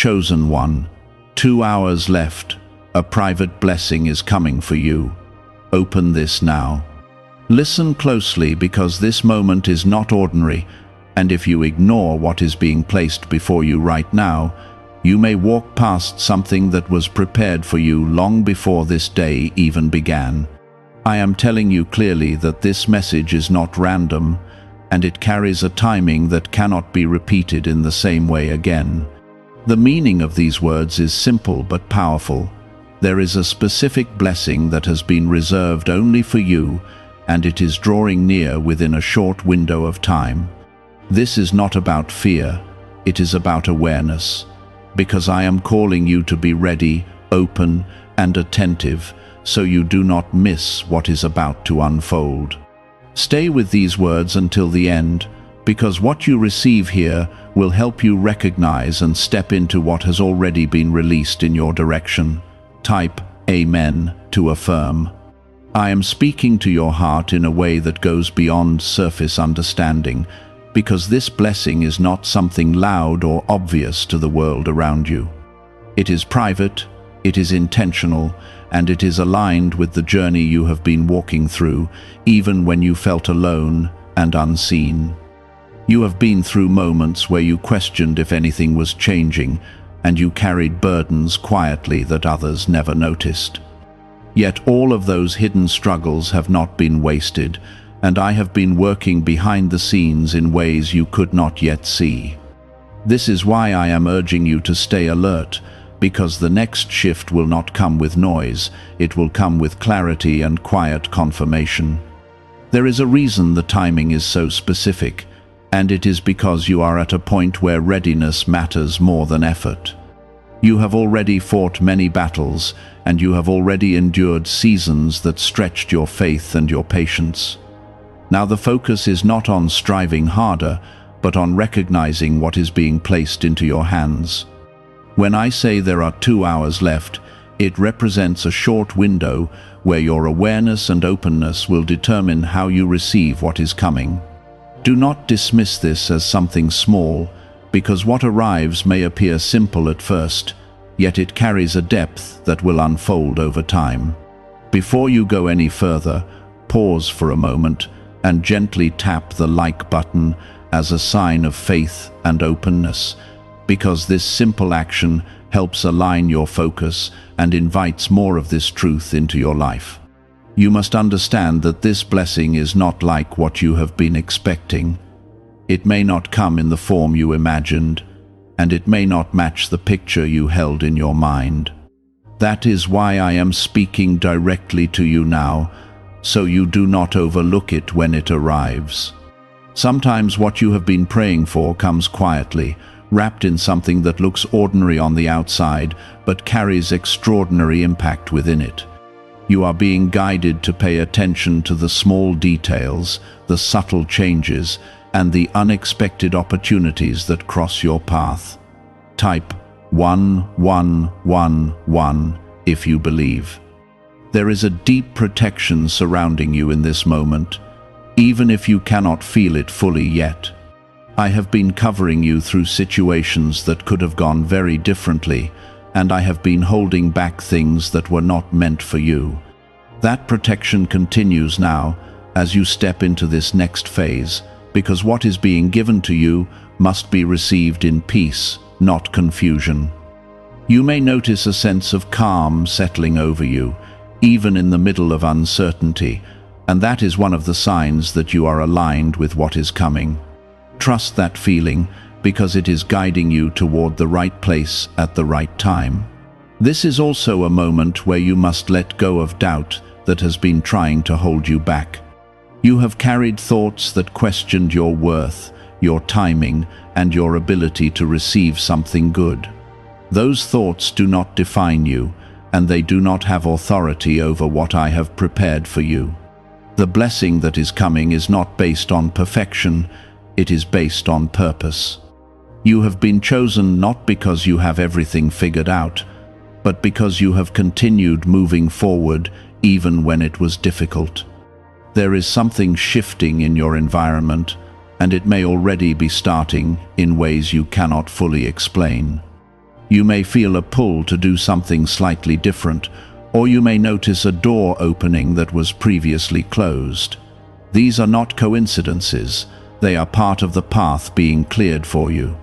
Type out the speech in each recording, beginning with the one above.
chosen one. 2 hours left. A private blessing is coming for you. Open this now. Listen closely, because this moment is not ordinary, and if you ignore what is being placed before you right now, you may walk past something that was prepared for you long before this day even began. I am telling you clearly that this message is not random, and it carries a timing that cannot be repeated in the same way again. The meaning of these words is simple but powerful. There is a specific blessing that has been reserved only for you, and it is drawing near within a short window of time. This is not about fear, it is about awareness, because I am calling you to be ready, open, and attentive, so you do not miss what is about to unfold. Stay with these words until the end, because what you receive here will help you recognize and step into what has already been released in your direction. Type Amen to affirm. I am speaking to your heart in a way that goes beyond surface understanding, because this blessing is not something loud or obvious to the world around you. It is private, it is intentional, and it is aligned with the journey you have been walking through, even when you felt alone and unseen. You have been through moments where you questioned if anything was changing, and you carried burdens quietly that others never noticed. Yet all of those hidden struggles have not been wasted, and I have been working behind the scenes in ways you could not yet see. This is why I am urging you to stay alert, because the next shift will not come with noise, it will come with clarity and quiet confirmation. There is a reason the timing is so specific, and it is because you are at a point where readiness matters more than effort. You have already fought many battles, and you have already endured seasons that stretched your faith and your patience. Now the focus is not on striving harder, but on recognizing what is being placed into your hands. When I say there are 2 hours left, it represents a short window where your awareness and openness will determine how you receive what is coming. Do not dismiss this as something small, because what arrives may appear simple at first, yet it carries a depth that will unfold over time. Before you go any further, pause for a moment and gently tap the like button as a sign of faith and openness, because this simple action helps align your focus and invites more of this truth into your life. You must understand that this blessing is not like what you have been expecting. It may not come in the form you imagined, and it may not match the picture you held in your mind. That is why I am speaking directly to you now, so you do not overlook it when it arrives. Sometimes what you have been praying for comes quietly, wrapped in something that looks ordinary on the outside, but carries extraordinary impact within it. You are being guided to pay attention to the small details, the subtle changes, and the unexpected opportunities that cross your path. Type 1111 if you believe. There is a deep protection surrounding you in this moment, even if you cannot feel it fully yet. I have been covering you through situations that could have gone very differently, and I have been holding back things that were not meant for you. That protection continues now as you step into this next phase, because what is being given to you must be received in peace, not confusion. You may notice a sense of calm settling over you, even in the middle of uncertainty, and that is one of the signs that you are aligned with what is coming. Trust that feeling, because it is guiding you toward the right place at the right time. This is also a moment where you must let go of doubt that has been trying to hold you back. You have carried thoughts that questioned your worth, your timing, and your ability to receive something good. Those thoughts do not define you, and they do not have authority over what I have prepared for you. The blessing that is coming is not based on perfection, it is based on purpose. You have been chosen not because you have everything figured out, but because you have continued moving forward even when it was difficult. There is something shifting in your environment, and it may already be starting in ways you cannot fully explain. You may feel a pull to do something slightly different, or you may notice a door opening that was previously closed. These are not coincidences, they are part of the path being cleared for you.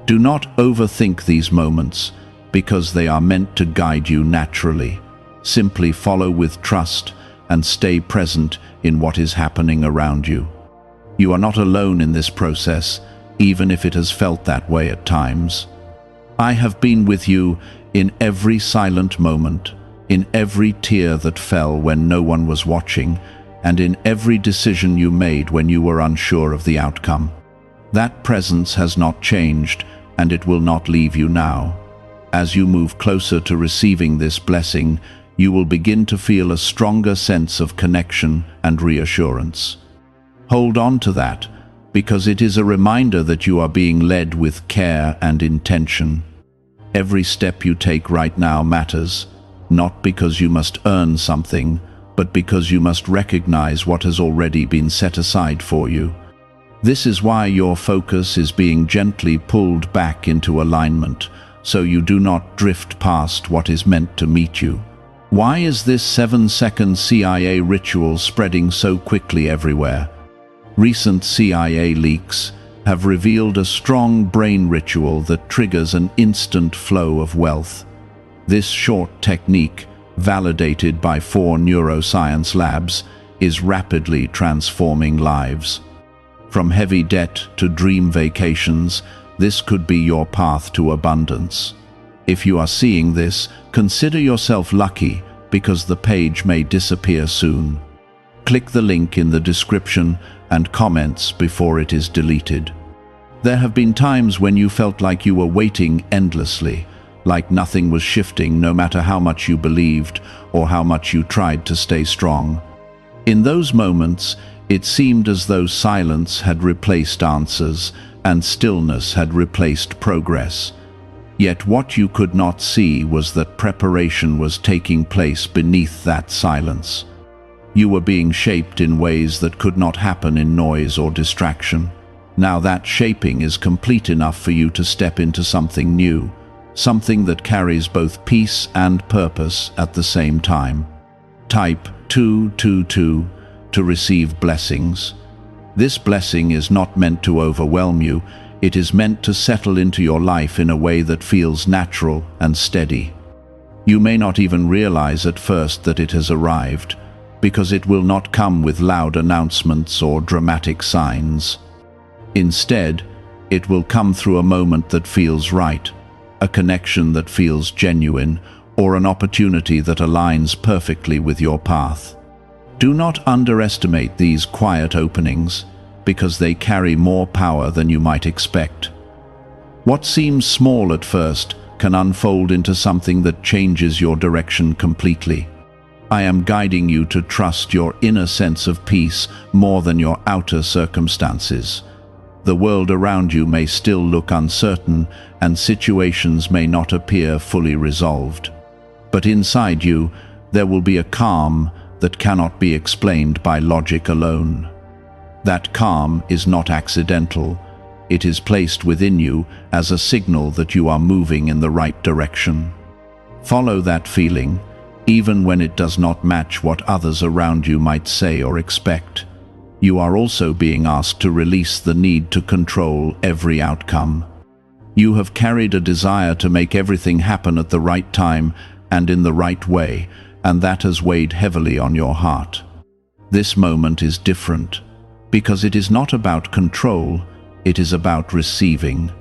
Do not overthink these moments, because they are meant to guide you naturally. Simply follow with trust and stay present in what is happening around you. You are not alone in this process, even if it has felt that way at times. I have been with you in every silent moment, in every tear that fell when no one was watching, and in every decision you made when you were unsure of the outcome. That presence has not changed, and it will not leave you now. As you move closer to receiving this blessing, you will begin to feel a stronger sense of connection and reassurance. Hold on to that, because it is a reminder that you are being led with care and intention. Every step you take right now matters, not because you must earn something, but because you must recognize what has already been set aside for you. This is why your focus is being gently pulled back into alignment, so you do not drift past what is meant to meet you. Why is this 7-second CIA ritual spreading so quickly everywhere? Recent CIA leaks have revealed a strong brain ritual that triggers an instant flow of wealth. This short technique, validated by 4 neuroscience labs, is rapidly transforming lives. From heavy debt to dream vacations, this could be your path to abundance. If you are seeing this, consider yourself lucky, because the page may disappear soon. Click the link in the description and comments before it is deleted. There have been times when you felt like you were waiting endlessly, like nothing was shifting no matter how much you believed or how much you tried to stay strong. In those moments, it seemed as though silence had replaced answers and stillness had replaced progress. Yet what you could not see was that preparation was taking place beneath that silence. You were being shaped in ways that could not happen in noise or distraction. Now that shaping is complete enough for you to step into something new, something that carries both peace and purpose at the same time. Type 222 to receive blessings. This blessing is not meant to overwhelm you, it is meant to settle into your life in a way that feels natural and steady. You may not even realize at first that it has arrived, because it will not come with loud announcements or dramatic signs. Instead, it will come through a moment that feels right, a connection that feels genuine, or an opportunity that aligns perfectly with your path. Do not underestimate these quiet openings, because they carry more power than you might expect. What seems small at first can unfold into something that changes your direction completely. I am guiding you to trust your inner sense of peace more than your outer circumstances. The world around you may still look uncertain, and situations may not appear fully resolved. But inside you, there will be a calm that cannot be explained by logic alone. That calm is not accidental. It is placed within you as a signal that you are moving in the right direction. Follow that feeling, even when it does not match what others around you might say or expect. You are also being asked to release the need to control every outcome. You have carried a desire to make everything happen at the right time and in the right way, and that has weighed heavily on your heart. This moment is different, because it is not about control, it is about receiving.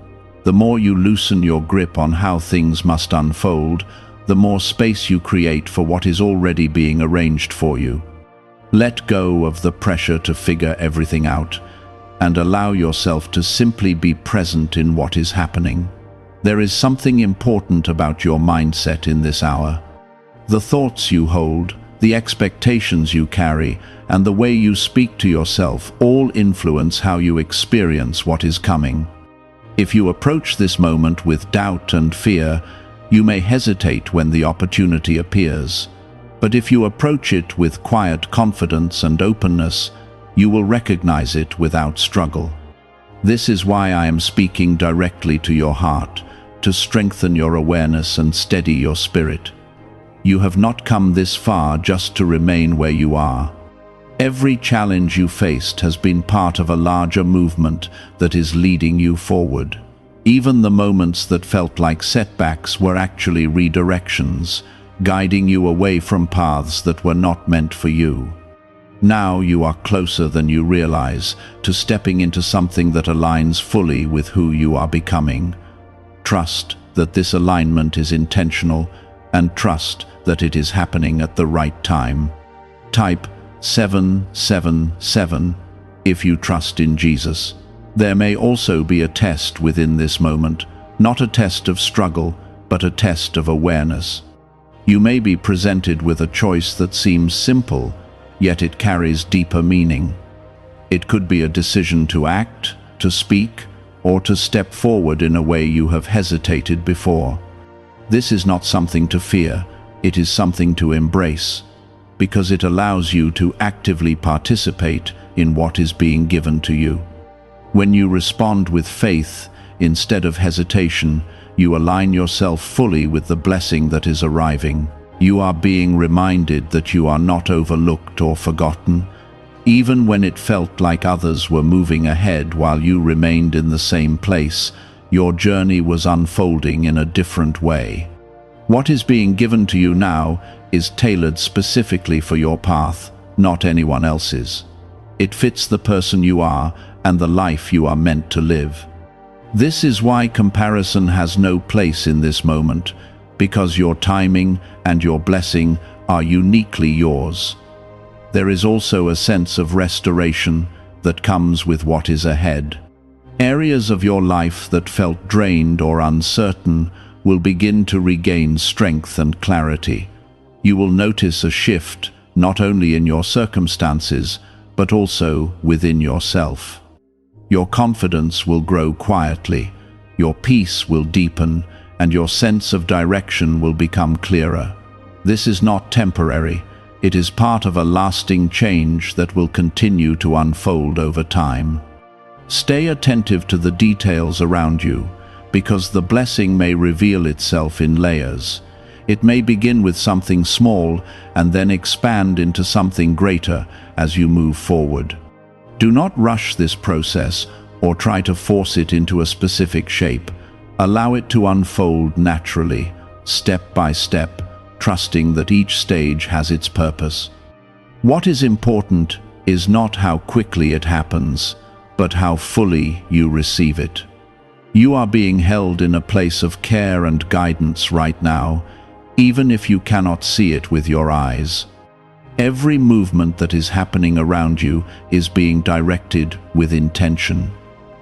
The more you loosen your grip on how things must unfold, the more space you create for what is already being arranged for you. Let go of the pressure to figure everything out, and allow yourself to simply be present in what is happening. There is something important about your mindset in this hour. The thoughts you hold, the expectations you carry, and the way you speak to yourself all influence how you experience what is coming. If you approach this moment with doubt and fear, you may hesitate when the opportunity appears. But if you approach it with quiet confidence and openness, you will recognize it without struggle. This is why I am speaking directly to your heart, to strengthen your awareness and steady your spirit. You have not come this far just to remain where you are. Every challenge you faced has been part of a larger movement that is leading you forward. Even the moments that felt like setbacks were actually redirections, guiding you away from paths that were not meant for you. Now you are closer than you realize to stepping into something that aligns fully with who you are becoming. Trust that this alignment is intentional, and trust that it is happening at the right time. Type 777 if you trust in Jesus. There may also be a test within this moment, not a test of struggle, but a test of awareness. You may be presented with a choice that seems simple, yet it carries deeper meaning. It could be a decision to act, to speak, or to step forward in a way you have hesitated before. This is not something to fear, it is something to embrace, because it allows you to actively participate in what is being given to you. When you respond with faith instead of hesitation, you align yourself fully with the blessing that is arriving. You are being reminded that you are not overlooked or forgotten, even when it felt like others were moving ahead while you remained in the same place. Your journey was unfolding in a different way. What is being given to you now is tailored specifically for your path, not anyone else's. It fits the person you are and the life you are meant to live. This is why comparison has no place in this moment, because your timing and your blessing are uniquely yours. There is also a sense of restoration that comes with what is ahead. Areas of your life that felt drained or uncertain will begin to regain strength and clarity. You will notice a shift not only in your circumstances, but also within yourself. Your confidence will grow quietly, your peace will deepen, and your sense of direction will become clearer. This is not temporary, it is part of a lasting change that will continue to unfold over time. Stay attentive to the details around you, because the blessing may reveal itself in layers. It may begin with something small and then expand into something greater as you move forward. Do not rush this process or try to force it into a specific shape. Allow it to unfold naturally, step by step, trusting that each stage has its purpose. What is important is not how quickly it happens, but how fully you receive it. You are being held in a place of care and guidance right now, even if you cannot see it with your eyes. Every movement that is happening around you is being directed with intention.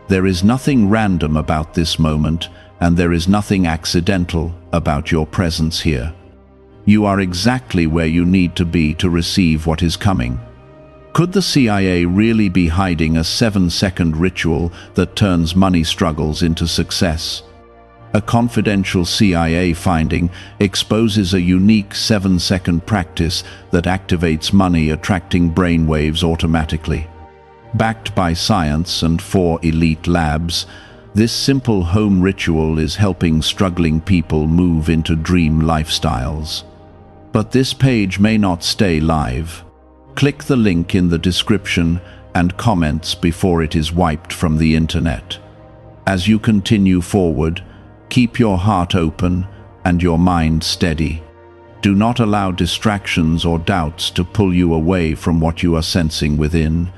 There is nothing random about this moment, and there is nothing accidental about your presence here. You are exactly where you need to be to receive what is coming. Could the CIA really be hiding a 7-second ritual that turns money struggles into success? A confidential CIA finding exposes a unique 7-second practice that activates money attracting brainwaves automatically. Backed by science and 4 elite labs, this simple home ritual is helping struggling people move into dream lifestyles. But this page may not stay live. Click the link in the description and comments before it is wiped from the internet. As you continue forward, keep your heart open and your mind steady. Do not allow distractions or doubts to pull you away from what you are sensing within.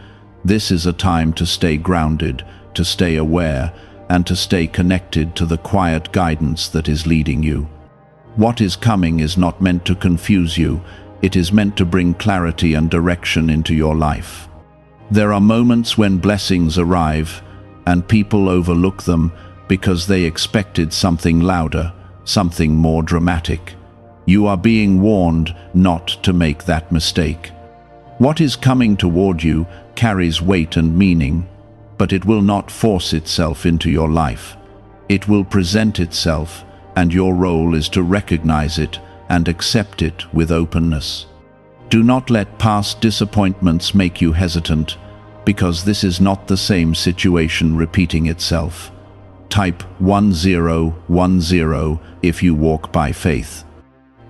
This is a time to stay grounded, to stay aware, and to stay connected to the quiet guidance that is leading you. What is coming is not meant to confuse you. It is meant to bring clarity and direction into your life. There are moments when blessings arrive, and people overlook them because they expected something louder, something more dramatic. You are being warned not to make that mistake. What is coming toward you carries weight and meaning, but it will not force itself into your life. It will present itself, and your role is to recognize it and accept it with openness. Do not let past disappointments make you hesitant, because this is not the same situation repeating itself. Type 1010 if you walk by faith.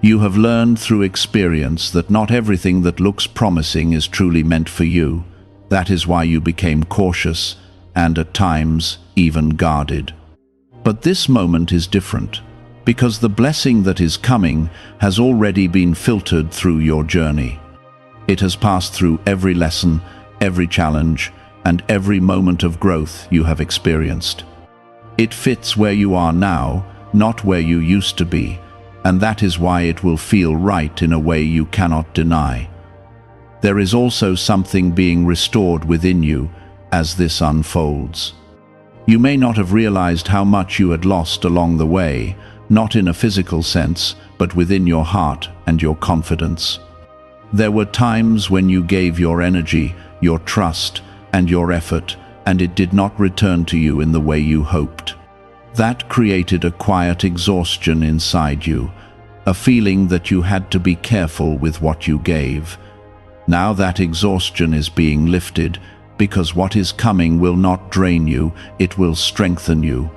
You have learned through experience that not everything that looks promising is truly meant for you. That is why you became cautious and at times even guarded. But this moment is different, because the blessing that is coming has already been filtered through your journey. It has passed through every lesson, every challenge, and every moment of growth you have experienced. It fits where you are now, not where you used to be, and that is why it will feel right in a way you cannot deny. There is also something being restored within you as this unfolds. You may not have realized how much you had lost along the way, not in a physical sense, but within your heart and your confidence. There were times when you gave your energy, your trust, and your effort, and it did not return to you in the way you hoped. That created a quiet exhaustion inside you, a feeling that you had to be careful with what you gave. Now that exhaustion is being lifted, because what is coming will not drain you, it will strengthen you.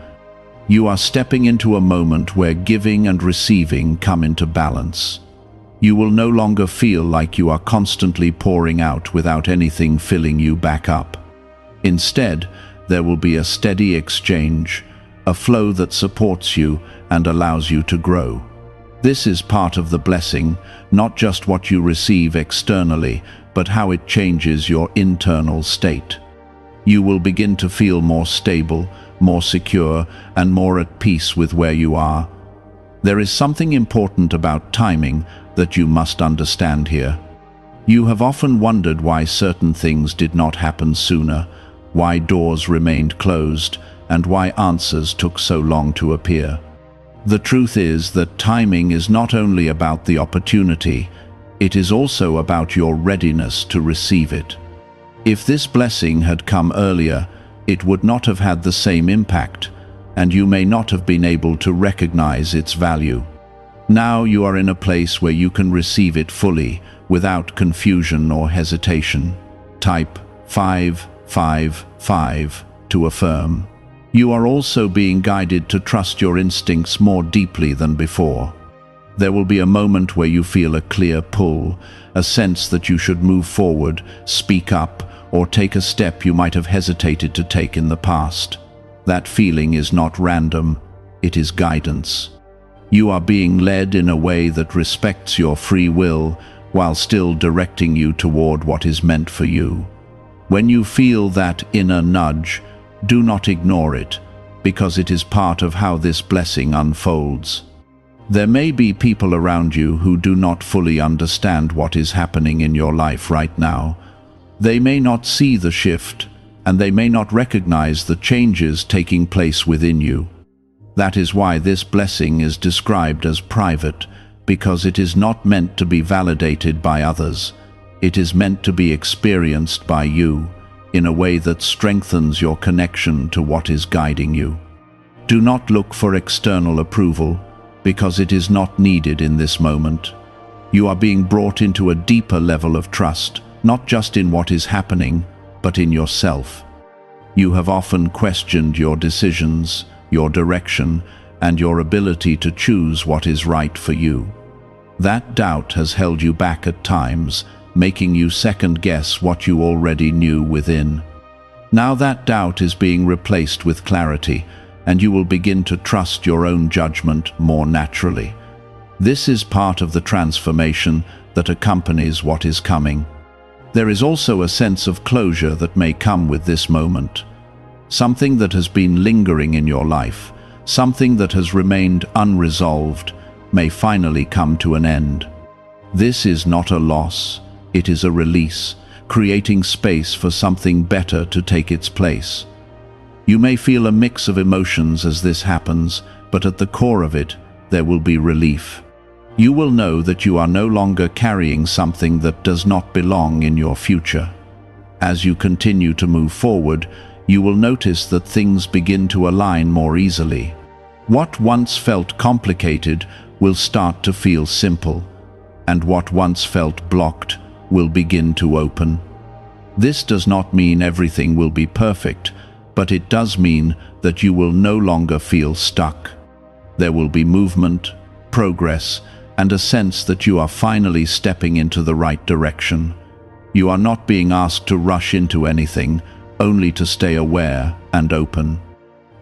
You are stepping into a moment where giving and receiving come into balance. You will no longer feel like you are constantly pouring out without anything filling you back up. Instead, there will be a steady exchange, a flow that supports you and allows you to grow. This is part of the blessing, not just what you receive externally, but how it changes your internal state. You will begin to feel more stable, more secure, and more at peace with where you are. There is something important about timing that you must understand here. You have often wondered why certain things did not happen sooner, why doors remained closed, and why answers took so long to appear. The truth is that timing is not only about the opportunity, it is also about your readiness to receive it. If this blessing had come earlier, it would not have had the same impact, and you may not have been able to recognize its value. Now you are in a place where you can receive it fully, without confusion or hesitation. Type 555 to affirm. You are also being guided to trust your instincts more deeply than before. There will be a moment where you feel a clear pull, a sense that you should move forward, speak up, or take a step you might have hesitated to take in the past. That feeling is not random, it is guidance. You are being led in a way that respects your free will, while still directing you toward what is meant for you. When you feel that inner nudge, do not ignore it, because it is part of how this blessing unfolds. There may be people around you who do not fully understand what is happening in your life right now. They may not see the shift, and they may not recognize the changes taking place within you. That is why this blessing is described as private, because it is not meant to be validated by others. It is meant to be experienced by you, in a way that strengthens your connection to what is guiding you. Do not look for external approval, because it is not needed in this moment. You are being brought into a deeper level of trust, not just in what is happening, but in yourself. You have often questioned your decisions, your direction, and your ability to choose what is right for you. That doubt has held you back at times, making you second-guess what you already knew within. Now that doubt is being replaced with clarity, and you will begin to trust your own judgment more naturally. This is part of the transformation that accompanies what is coming. There is also a sense of closure that may come with this moment. Something that has been lingering in your life, something that has remained unresolved, may finally come to an end. This is not a loss, it is a release, creating space for something better to take its place. You may feel a mix of emotions as this happens, but at the core of it, there will be relief. You will know that you are no longer carrying something that does not belong in your future. As you continue to move forward, you will notice that things begin to align more easily. What once felt complicated will start to feel simple, and what once felt blocked will begin to open. This does not mean everything will be perfect, but it does mean that you will no longer feel stuck. There will be movement, progress, and a sense that you are finally stepping into the right direction. You are not being asked to rush into anything, only to stay aware and open.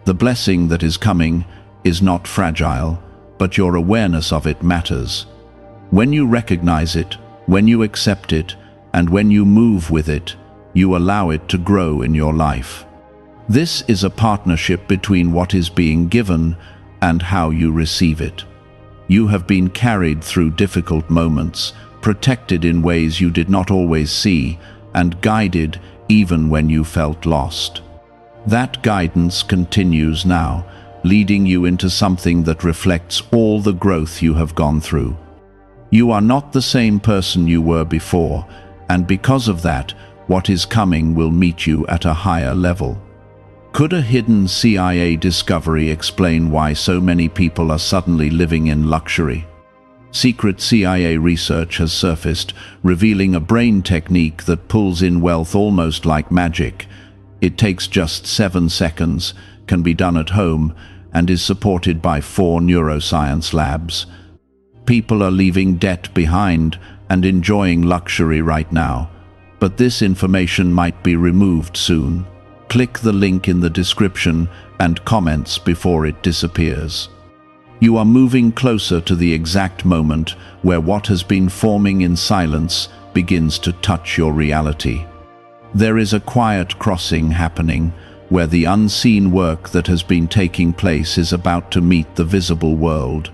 The blessing that is coming is not fragile, but your awareness of it matters. When you recognize it, when you accept it, and when you move with it, you allow it to grow in your life. This is a partnership between what is being given and how you receive it. You have been carried through difficult moments, protected in ways you did not always see, and guided even when you felt lost. That guidance continues now, leading you into something that reflects all the growth you have gone through. You are not the same person you were before, and because of that, what is coming will meet you at a higher level. Could a hidden CIA discovery explain why so many people are suddenly living in luxury? Secret CIA research has surfaced, revealing a brain technique that pulls in wealth almost like magic. It takes just 7 seconds, can be done at home, and is supported by 4 neuroscience labs. People are leaving debt behind and enjoying luxury right now, but this information might be removed soon. Click the link in the description and comments before it disappears. You are moving closer to the exact moment where what has been forming in silence begins to touch your reality. There is a quiet crossing happening where the unseen work that has been taking place is about to meet the visible world.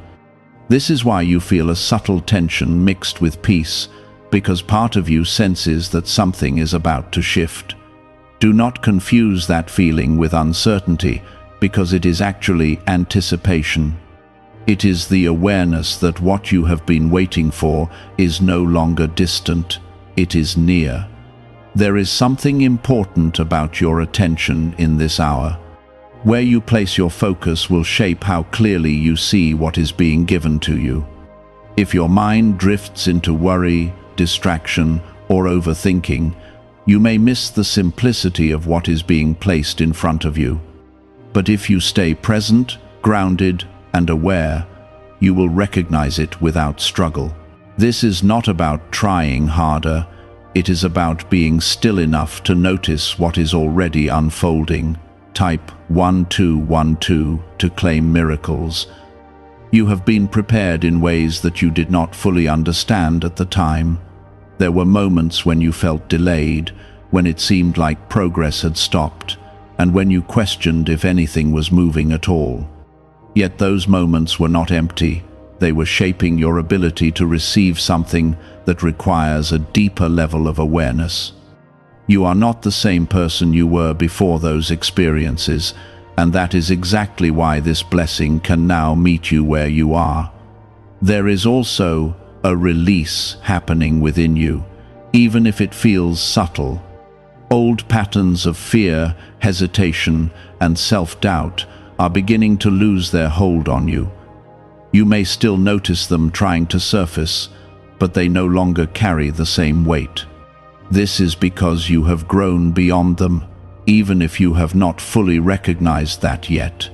This is why you feel a subtle tension mixed with peace, because part of you senses that something is about to shift. Do not confuse that feeling with uncertainty, because it is actually anticipation. It is the awareness that what you have been waiting for is no longer distant, it is near. There is something important about your attention in this hour. Where you place your focus will shape how clearly you see what is being given to you. If your mind drifts into worry, distraction, or overthinking, you may miss the simplicity of what is being placed in front of you. But if you stay present, grounded, and aware, you will recognize it without struggle. This is not about trying harder, it is about being still enough to notice what is already unfolding. Type 1212 to claim miracles. You have been prepared in ways that you did not fully understand at the time. There were moments when you felt delayed, when it seemed like progress had stopped, and when you questioned if anything was moving at all. Yet those moments were not empty. They were shaping your ability to receive something that requires a deeper level of awareness. You are not the same person you were before those experiences, and that is exactly why this blessing can now meet you where you are. There is also a release happening within you, even if it feels subtle. Old patterns of fear, hesitation, and self-doubt are beginning to lose their hold on you. You may still notice them trying to surface, but they no longer carry the same weight. This is because you have grown beyond them, even if you have not fully recognized that yet.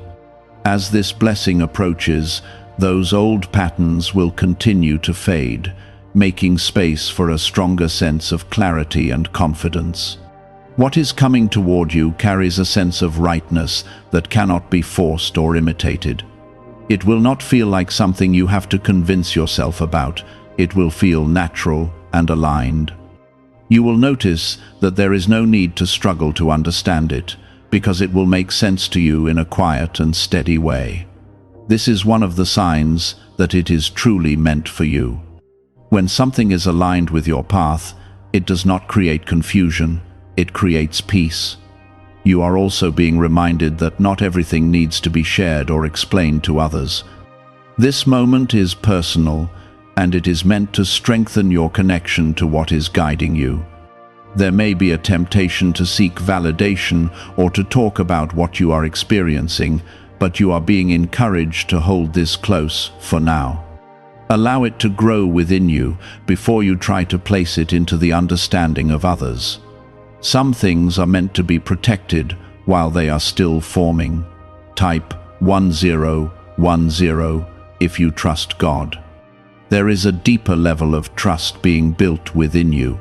As this blessing approaches, those old patterns will continue to fade, making space for a stronger sense of clarity and confidence. What is coming toward you carries a sense of rightness that cannot be forced or imitated. It will not feel like something you have to convince yourself about. It will feel natural and aligned. You will notice that there is no need to struggle to understand it, because it will make sense to you in a quiet and steady way. This is one of the signs that it is truly meant for you. When something is aligned with your path, it does not create confusion, it creates peace. You are also being reminded that not everything needs to be shared or explained to others. This moment is personal, and it is meant to strengthen your connection to what is guiding you. There may be a temptation to seek validation or to talk about what you are experiencing, but you are being encouraged to hold this close for now. Allow it to grow within you before you try to place it into the understanding of others. Some things are meant to be protected while they are still forming. Type 1010 if you trust God. There is a deeper level of trust being built within you,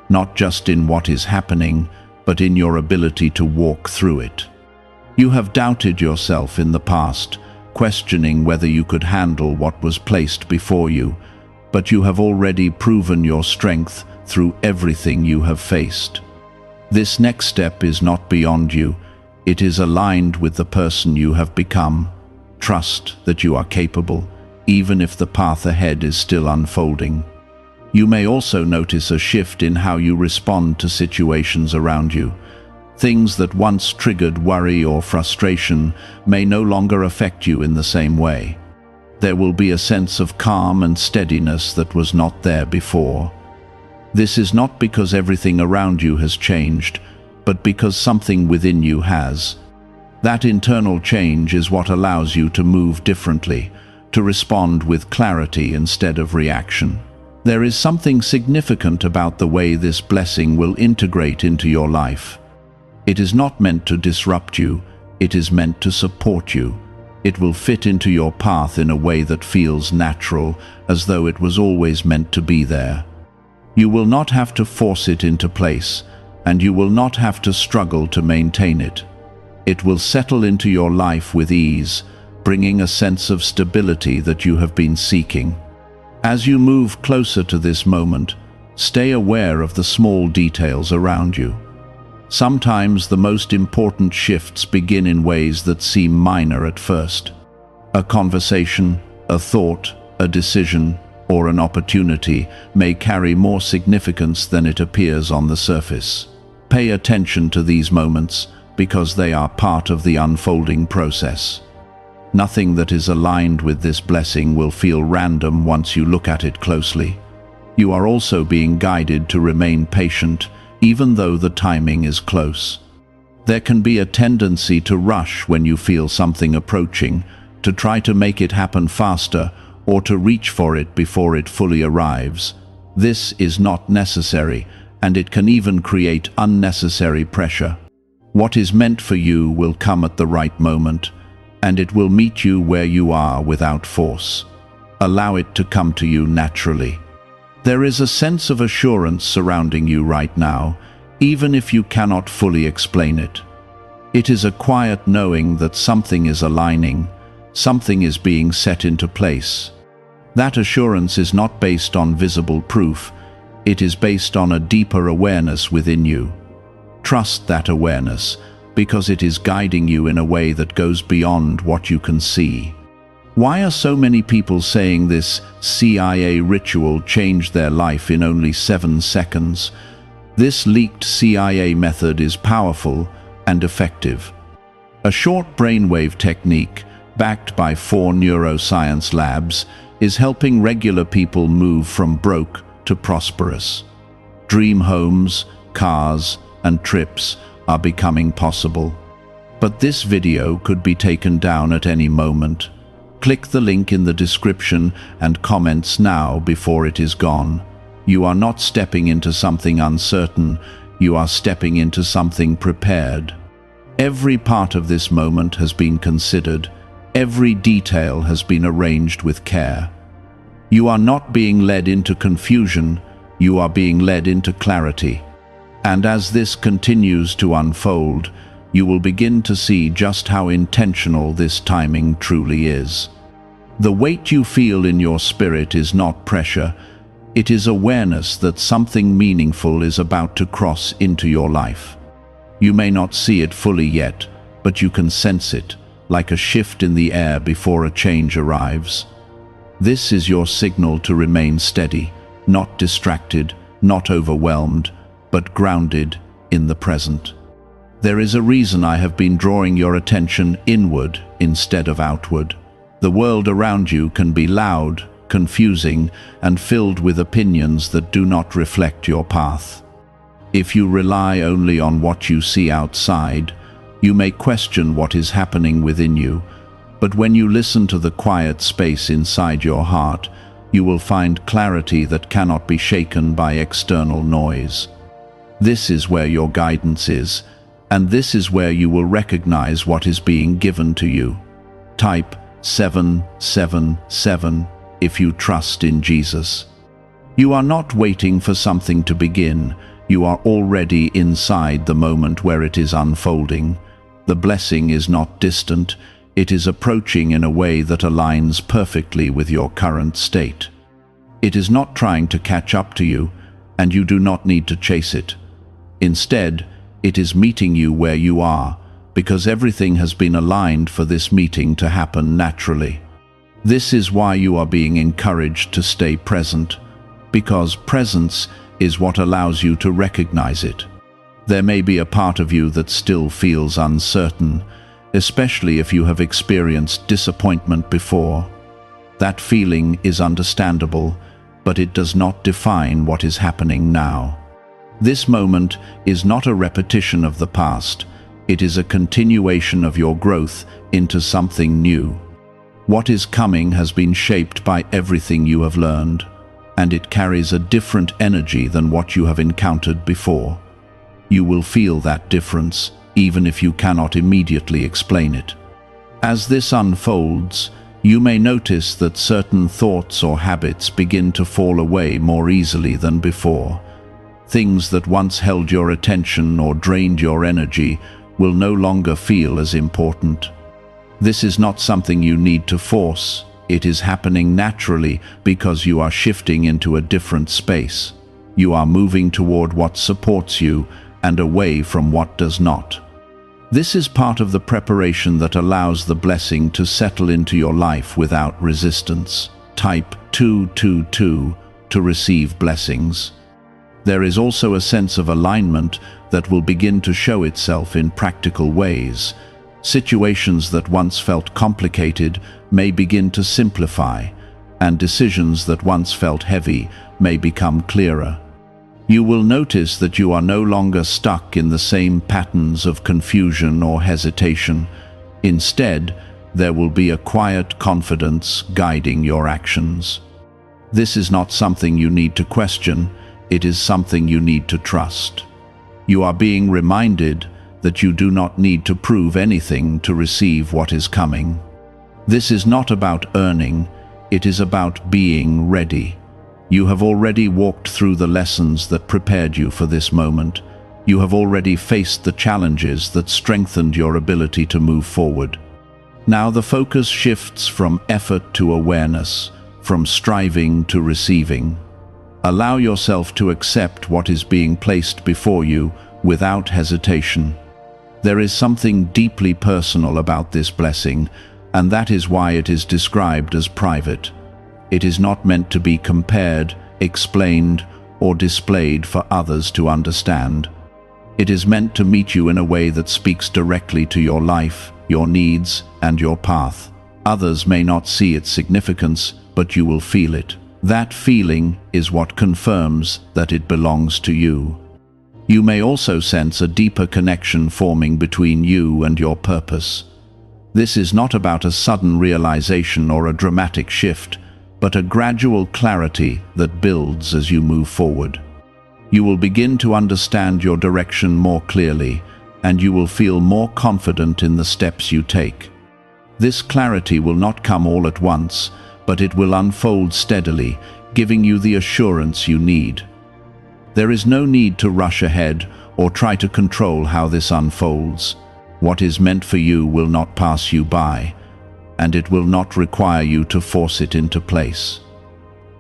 not just in what is happening, but in your ability to walk through it. You have doubted yourself in the past, questioning whether you could handle what was placed before you, but you have already proven your strength through everything you have faced. This next step is not beyond you, it is aligned with the person you have become. Trust that you are capable, even if the path ahead is still unfolding. You may also notice a shift in how you respond to situations around you. Things that once triggered worry or frustration may no longer affect you in the same way. There will be a sense of calm and steadiness that was not there before. This is not because everything around you has changed, but because something within you has. That internal change is what allows you to move differently, to respond with clarity instead of reaction. There is something significant about the way this blessing will integrate into your life. It is not meant to disrupt you, it is meant to support you. It will fit into your path in a way that feels natural, as though it was always meant to be there. You will not have to force it into place, and you will not have to struggle to maintain it. It will settle into your life with ease, bringing a sense of stability that you have been seeking. As you move closer to this moment, stay aware of the small details around you. Sometimes the most important shifts begin in ways that seem minor at first. A conversation, a thought, a decision, or an opportunity may carry more significance than it appears on the surface. Pay attention to these moments because they are part of the unfolding process. Nothing that is aligned with this blessing will feel random once you look at it closely. You are also being guided to remain patient, even though the timing is close. There can be a tendency to rush when you feel something approaching, to try to make it happen faster, or to reach for it before it fully arrives. This is not necessary, and it can even create unnecessary pressure. What is meant for you will come at the right moment, and it will meet you where you are without force. Allow it to come to you naturally. There is a sense of assurance surrounding you right now, even if you cannot fully explain it. It is a quiet knowing that something is aligning, something is being set into place. That assurance is not based on visible proof, it is based on a deeper awareness within you. Trust that awareness, because it is guiding you in a way that goes beyond what you can see. Why are so many people saying this CIA ritual changed their life in only 7 seconds? This leaked CIA method is powerful and effective. A short brainwave technique, backed by 4 neuroscience labs, is helping regular people move from broke to prosperous. Dream homes, cars, and trips are becoming possible. But this video could be taken down at any moment. Click the link in the description and comments now before it is gone. You are not stepping into something uncertain, you are stepping into something prepared. Every part of this moment has been considered, every detail has been arranged with care. You are not being led into confusion, you are being led into clarity. And as this continues to unfold, you will begin to see just how intentional this timing truly is. The weight you feel in your spirit is not pressure, it is awareness that something meaningful is about to cross into your life. You may not see it fully yet, but you can sense it, like a shift in the air before a change arrives. This is your signal to remain steady, not distracted, not overwhelmed, but grounded in the present. There is a reason I have been drawing your attention inward instead of outward. The world around you can be loud, confusing, and filled with opinions that do not reflect your path. If you rely only on what you see outside, you may question what is happening within you, but when you listen to the quiet space inside your heart, you will find clarity that cannot be shaken by external noise. This is where your guidance is, And this is where you will recognize what is being given to you. Type 777 if you trust in Jesus. You are not waiting for something to begin. You are already inside the moment where it is unfolding. The blessing is not distant. It is approaching in a way that aligns perfectly with your current state. It is not trying to catch up to you, and you do not need to chase it. Instead, it is meeting you where you are, because everything has been aligned for this meeting to happen naturally. This is why you are being encouraged to stay present, because presence is what allows you to recognize it. There may be a part of you that still feels uncertain, especially if you have experienced disappointment before. That feeling is understandable, but it does not define what is happening now. This moment is not a repetition of the past. It is a continuation of your growth into something new. What is coming has been shaped by everything you have learned, and it carries a different energy than what you have encountered before. You will feel that difference, even if you cannot immediately explain it. As this unfolds, you may notice that certain thoughts or habits begin to fall away more easily than before. Things that once held your attention or drained your energy will no longer feel as important. This is not something you need to force. It is happening naturally because you are shifting into a different space. You are moving toward what supports you and away from what does not. This is part of the preparation that allows the blessing to settle into your life without resistance. Type 222 to receive blessings. There is also a sense of alignment that will begin to show itself in practical ways. Situations that once felt complicated may begin to simplify, and decisions that once felt heavy may become clearer. You will notice that you are no longer stuck in the same patterns of confusion or hesitation. Instead, there will be a quiet confidence guiding your actions. This is not something you need to question, it is something you need to trust. You are being reminded that you do not need to prove anything to receive what is coming. This is not about earning, it is about being ready. You have already walked through the lessons that prepared you for this moment. You have already faced the challenges that strengthened your ability to move forward. Now the focus shifts from effort to awareness, from striving to receiving. Allow yourself to accept what is being placed before you without hesitation. There is something deeply personal about this blessing, and that is why it is described as private. It is not meant to be compared, explained, or displayed for others to understand. It is meant to meet you in a way that speaks directly to your life, your needs, and your path. Others may not see its significance, but you will feel it. That feeling is what confirms that it belongs to you. You may also sense a deeper connection forming between you and your purpose. This is not about a sudden realization or a dramatic shift, but a gradual clarity that builds as you move forward. You will begin to understand your direction more clearly, and you will feel more confident in the steps you take. This clarity will not come all at once, but it will unfold steadily, giving you the assurance you need. There is no need to rush ahead or try to control how this unfolds. What is meant for you will not pass you by, and it will not require you to force it into place.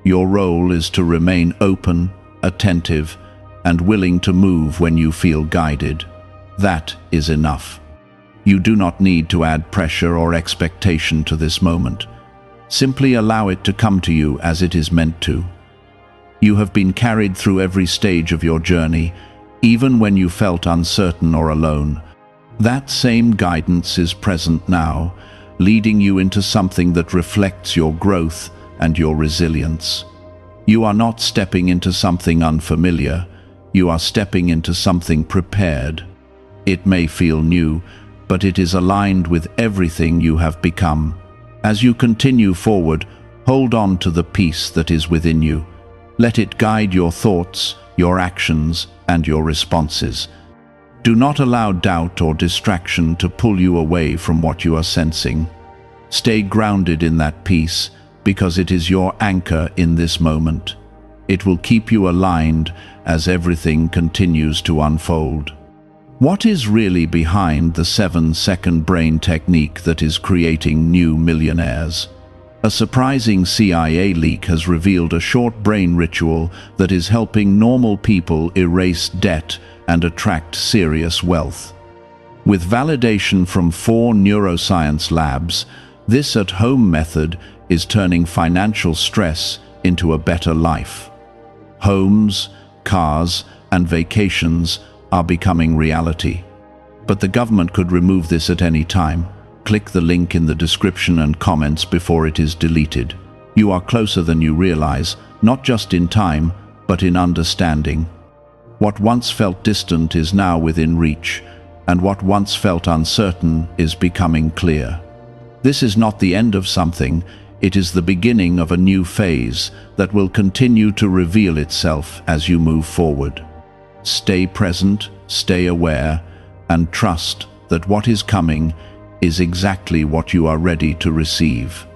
Your role is to remain open, attentive, and willing to move when you feel guided. That is enough. You do not need to add pressure or expectation to this moment. Simply allow it to come to you as it is meant to. You have been carried through every stage of your journey, even when you felt uncertain or alone. That same guidance is present now, leading you into something that reflects your growth and your resilience. You are not stepping into something unfamiliar, you are stepping into something prepared. It may feel new, but it is aligned with everything you have become. As you continue forward, hold on to the peace that is within you. Let it guide your thoughts, your actions, and your responses. Do not allow doubt or distraction to pull you away from what you are sensing. Stay grounded in that peace, because it is your anchor in this moment. It will keep you aligned as everything continues to unfold. What is really behind the 7-second brain technique that is creating new millionaires? A surprising CIA leak has revealed a short brain ritual that is helping normal people erase debt and attract serious wealth. With validation from 4 neuroscience labs, this at-home method is turning financial stress into a better life. Homes, cars, and vacations are becoming reality. But the government could remove this at any time. Click the link in the description and comments before it is deleted. You are closer than you realize, not just in time, but in understanding. What once felt distant is now within reach, and what once felt uncertain is becoming clear. This is not the end of something, it is the beginning of a new phase that will continue to reveal itself as you move forward. Stay present, stay aware, and trust that what is coming is exactly what you are ready to receive.